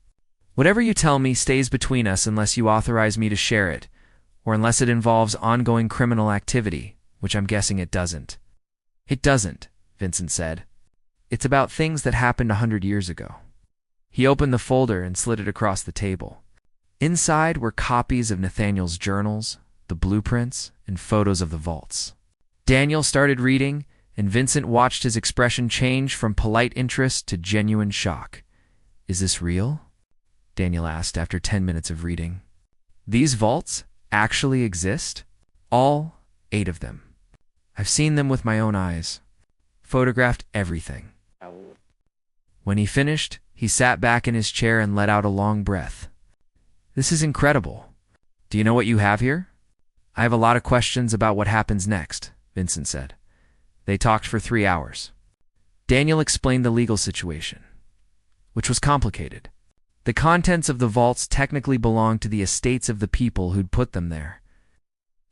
Whatever you tell me stays between us unless you authorize me to share it, or unless it involves ongoing criminal activity, which I'm guessing it doesn't." "It doesn't," Vincent said. "It's about things that happened 100 years ago." He opened the folder and slid it across the table. Inside were copies of Nathaniel's journals, the blueprints, and photos of the vaults. Daniel started reading, and Vincent watched his expression change from polite interest to genuine shock. "Is this real?" Daniel asked after 10 minutes of reading. "These vaults actually exist? All 8 of them. I've seen them with my own eyes. Photographed everything." When he finished, he sat back in his chair and let out a long breath. "This is incredible. Do you know what you have here?" "I have a lot of questions about what happens next," Vincent said. They talked for 3 hours. Daniel explained the legal situation, which was complicated. The contents of the vaults technically belonged to the estates of the people who'd put them there.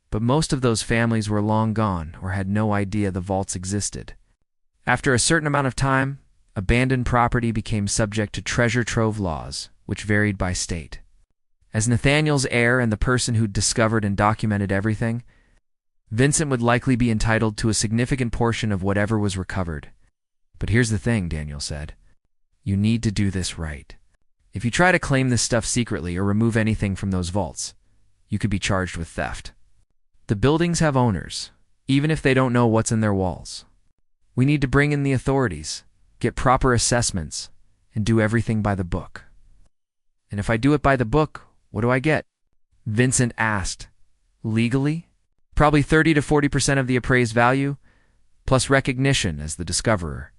But most of those families were long gone or had no idea the vaults existed. After a certain amount of time, abandoned property became subject to treasure trove laws, which varied by state. As Nathaniel's heir and the person who'd discovered and documented everything, Vincent would likely be entitled to a significant portion of whatever was recovered. "But here's the thing," Daniel said. "You need to do this right. If you try to claim this stuff secretly or remove anything from those vaults, you could be charged with theft. The buildings have owners, even if they don't know what's in their walls. We need to bring in the authorities, get proper assessments, and do everything by the book." "And if I do it by the book, what do I get?" Vincent asked. "Legally? Probably 30 to 40% of the appraised value, plus recognition as the discoverer."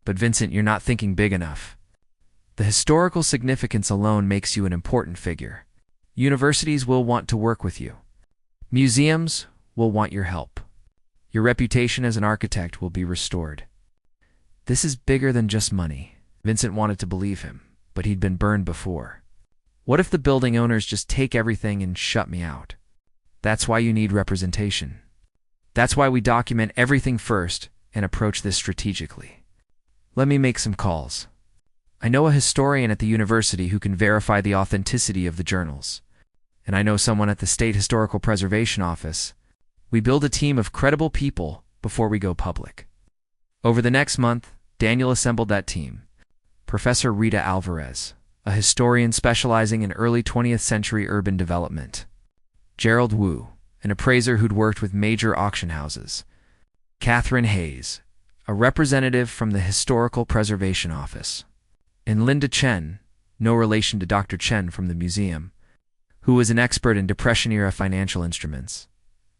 "But Vincent, you're not thinking big enough. The historical significance alone makes you an important figure. Universities will want to work with you. Museums will want your help. Your reputation as an architect will be restored. This is bigger than just money." Vincent wanted to believe him, but he'd been burned before. "What if the building owners just take everything and shut me out?" "That's why you need representation. That's why we document everything first and approach this strategically. Let me make some calls. I know a historian at the university who can verify the authenticity of the journals, and I know someone at the State Historical Preservation Office. We build a team of credible people before we go public." Over the next month, Daniel assembled that team. Professor Rita Alvarez, a historian specializing in early 20th century urban development. Gerald Wu, an appraiser who'd worked with major auction houses. Catherine Hayes, a representative from the Historical Preservation Office. And Linda Chen, no relation to Dr. Chen from the museum, who was an expert in Depression-era financial instruments.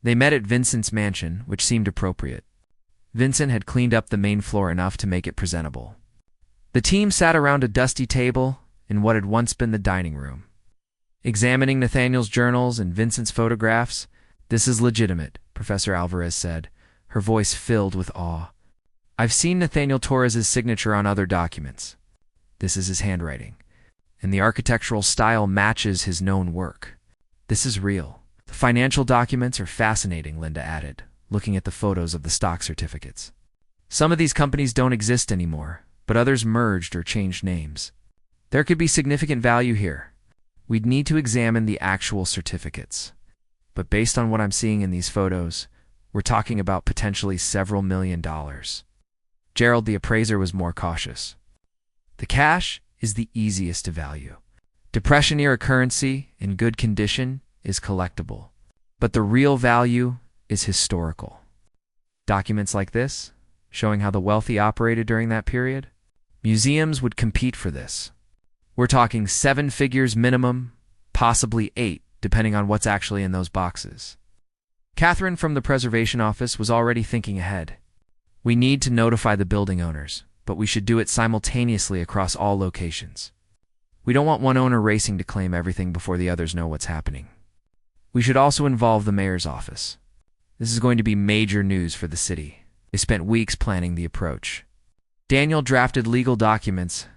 They met at Vincent's mansion, which seemed appropriate. Vincent had cleaned up the main floor enough to make it presentable. The team sat around a dusty table in what had once been the dining room. Examining Nathaniel's journals and Vincent's photographs, "This is legitimate," Professor Alvarez said, her voice filled with awe. "I've seen Nathaniel Torres's signature on other documents. This is his handwriting, and the architectural style matches his known work. This is real. The financial documents are fascinating," Linda added, looking at the photos of the stock certificates. "Some of these companies don't exist anymore, but others merged or changed names. There could be significant value here. We'd need to examine the actual certificates. But based on what I'm seeing in these photos, we're talking about potentially several $1,000,000. Gerald, the appraiser, was more cautious. "The cash is the easiest to value. Depression-era currency in good condition is collectible. But the real value is historical. Documents like this, showing how the wealthy operated during that period, museums would compete for this. We're talking 7 figures minimum, possibly 8, depending on what's actually in those boxes. Catherine from the preservation office was already thinking ahead. We need to notify the building owners, but we should do it simultaneously across all locations. We don't want one owner racing to claim everything before the others know what's happening. We should also involve the mayor's office. This is going to be major news for the city. They spent weeks planning the approach. Daniel drafted legal documents.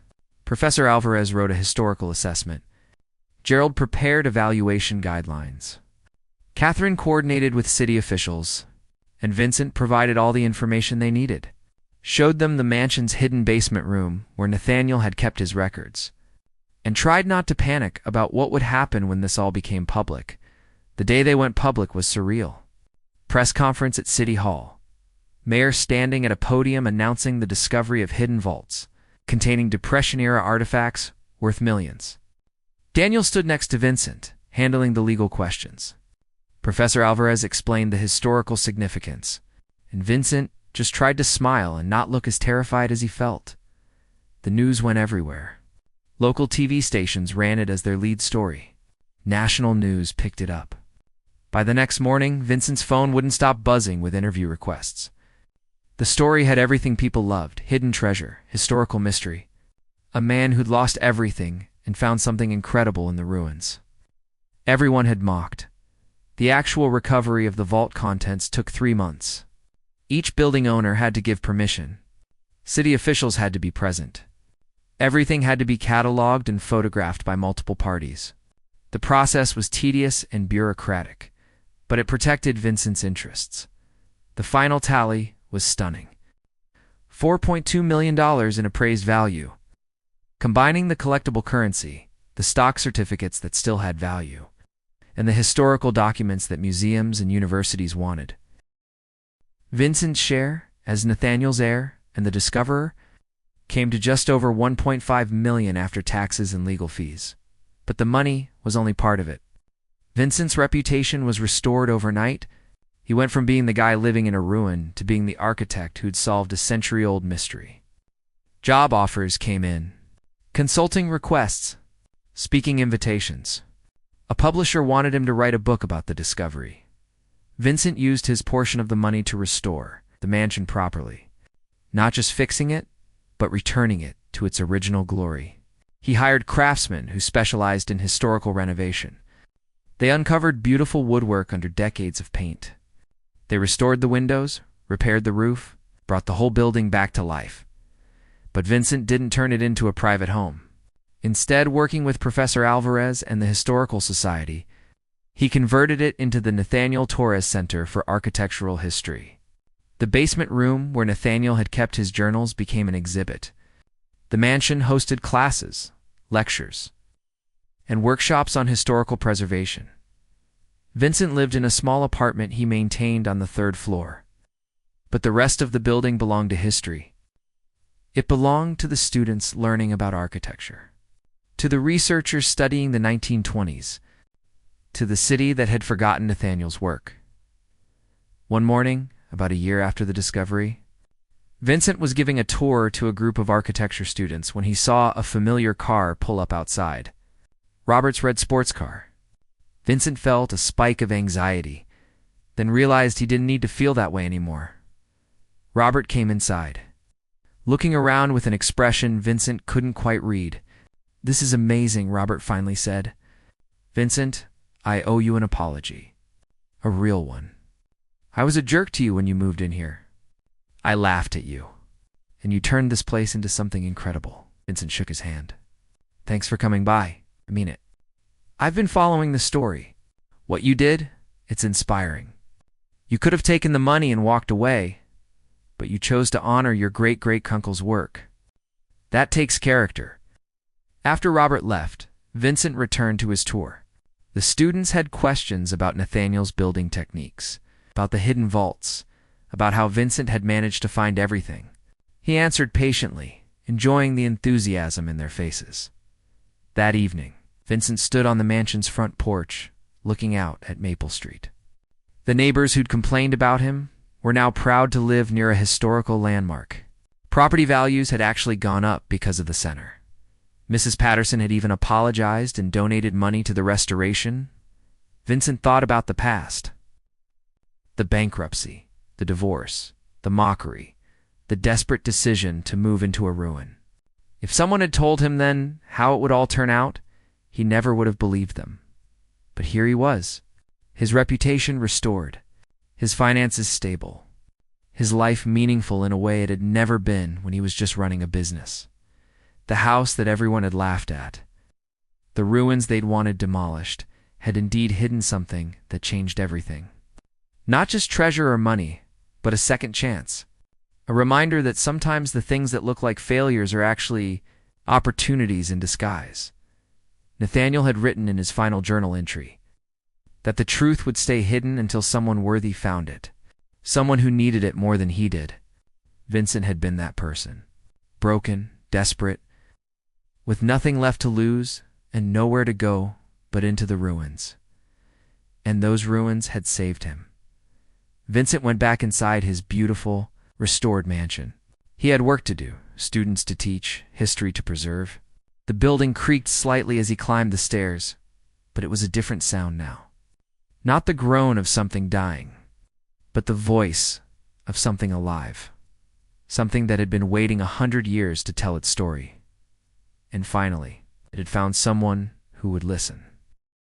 Professor Alvarez wrote a historical assessment. Gerald prepared evaluation guidelines. Catherine coordinated with city officials, and Vincent provided all the information they needed. Showed them the mansion's hidden basement room where Nathaniel had kept his records, and tried not to panic about what would happen when this all became public. The day they went public was surreal. Press conference at City Hall. Mayor standing at a podium announcing the discovery of hidden vaults, containing Depression-era artifacts worth millions. Daniel stood next to Vincent, handling the legal questions. Professor Alvarez explained the historical significance, and Vincent just tried to smile and not look as terrified as he felt. The news went everywhere. Local TV stations ran it as their lead story. National news picked it up. By the next morning, Vincent's phone wouldn't stop buzzing with interview requests. The story had everything people loved: hidden treasure, historical mystery, a man who'd lost everything and found something incredible in the ruins. Everyone had mocked. The actual recovery of the vault contents took 3 months. Each building owner had to give permission. City officials had to be present. Everything had to be cataloged and photographed by multiple parties. The process was tedious and bureaucratic, but it protected Vincent's interests. The final tally was stunning. $4.2 million in appraised value. Combining the collectible currency, the stock certificates that still had value, and the historical documents that museums and universities wanted. Vincent's share, as Nathaniel's heir and the discoverer, came to just over $1.5 million after taxes and legal fees. But the money was only part of it. Vincent's reputation was restored overnight. He went from being the guy living in a ruin to being the architect who'd solved a century-old mystery. Job offers came in. Consulting requests. Speaking invitations. A publisher wanted him to write a book about the discovery. Vincent used his portion of the money to restore the mansion properly. Not just fixing it, but returning it to its original glory. He hired craftsmen who specialized in historical renovation. They uncovered beautiful woodwork under decades of paint. They restored the windows, repaired the roof, brought the whole building back to life. But Vincent didn't turn it into a private home. Instead, working with Professor Alvarez and the Historical Society, he converted it into the Nathaniel Torres Center for Architectural History. The basement room where Nathaniel had kept his journals became an exhibit. The mansion hosted classes, lectures, and workshops on historical preservation. Vincent lived in a small apartment he maintained on the 3rd floor. But the rest of the building belonged to history. It belonged to the students learning about architecture, to the researchers studying the 1920s, to the city that had forgotten Nathaniel's work. One morning, about a year after the discovery, Vincent was giving a tour to a group of architecture students when he saw a familiar car pull up outside. Robert's red sports car. Vincent felt a spike of anxiety, then realized he didn't need to feel that way anymore. Robert came inside. Looking around with an expression Vincent couldn't quite read. "This is amazing," Robert finally said. "Vincent, I owe you an apology. A real one. I was a jerk to you when you moved in here. I laughed at you, and you turned this place into something incredible." Vincent shook his hand. "Thanks for coming by. I mean it. I've been following the story. What you did, it's inspiring. You could have taken the money and walked away, but you chose to honor your great-great-uncle's work. That takes character." After Robert left, Vincent returned to his tour. The students had questions about Nathaniel's building techniques, about the hidden vaults, about how Vincent had managed to find everything. He answered patiently, enjoying the enthusiasm in their faces. That evening, Vincent stood on the mansion's front porch, looking out at Maple Street. The neighbors who'd complained about him were now proud to live near a historical landmark. Property values had actually gone up because of the center. Mrs. Patterson had even apologized and donated money to the restoration. Vincent thought about the past. The bankruptcy, the divorce, the mockery, the desperate decision to move into a ruin. If someone had told him then how it would all turn out, he never would have believed them. But here he was, his reputation restored, his finances stable, his life meaningful in a way it had never been when he was just running a business. The house that everyone had laughed at, the ruins they'd wanted demolished, had indeed hidden something that changed everything. Not just treasure or money, but a second chance. A reminder that sometimes the things that look like failures are actually opportunities in disguise. Nathaniel had written in his final journal entry that the truth would stay hidden until someone worthy found it, someone who needed it more than he did. Vincent had been that person. Broken, desperate, with nothing left to lose and nowhere to go but into the ruins. And those ruins had saved him. Vincent went back inside his beautiful, restored mansion. He had work to do, students to teach, history to preserve. The building creaked slightly as he climbed the stairs, but it was a different sound now. Not the groan of something dying, but the voice of something alive. Something that had been waiting 100 years to tell its story. And finally, it had found someone who would listen.